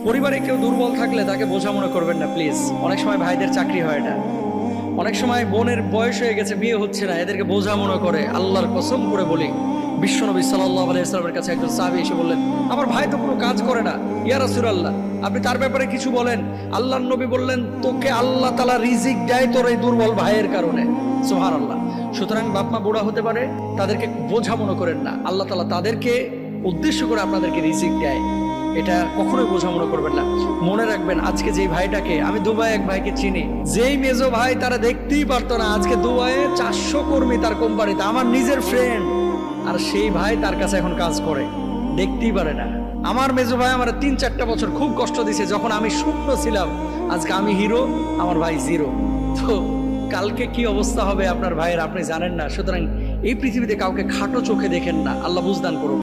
পরিবারে কেউ দুর্বল থাকলে তাকে বোঝা মনে করবেন না প্লিজ। অনেক সময় ভাইদের চাকরি হয় না, অনেক সময় বোনের বয়স হয়ে গেছে, বিয়ে হচ্ছে না, এদেরকে বোঝা মনে করে। আল্লাহর কসম করে বলি, বিশ্বনবী সাল্লাল্লাহু আলাইহি ওয়াসাল্লামের কাছে একজন সাহাবী এসে বললেন, আমার ভাই তো কোনো কাজ করে না, ইয়া রাসূলুল্লাহ আপনি তার ব্যাপারে কিছু বলেন। আল্লাহর নবী বললেন, তোকে আল্লাহ তাআলা রিজিক দেয় তোর এই দুর্বল ভাইয়ের কারণে। সুবহানাল্লাহ। সুতরাং বাপ মা বুড়া হতে পারে, তাদেরকে বোঝা মনে করেন না। আল্লাহ তাআলা তাদেরকে উদ্দেশ্য করে আপনাদেরকে রিজিক দেয়, এটা কখনোই বোঝা মনে করবেন না। মনে রাখবেন, আজকে যেই ভাইটাকে আমি দুবাই এক ভাইকে চিনি, যেই মেজো ভাই তারা দেখতেই পারতো না, আজকে দুবাইয়ে 400 কর্মী তার কোম্পানিতে, আমার নিজের ফ্রেন্ড, আর সেই ভাই তার কাছে এখন কাজ করে, দেখতেই পারে না। আমার মেজো ভাই আমার 3-4টা বছর খুব কষ্ট দিয়েছে, যখন আমি শূন্য ছিলাম, আজকে আমি হিরো, আমার ভাই জিরো। তো কালকে কি অবস্থা হবে আপনার ভাইয়ের আপনি জানেন না। সুতরাং এই পৃথিবীতে কাউকে খাটো চোখে দেখেন না, আল্লাহ বুঝদান করুন।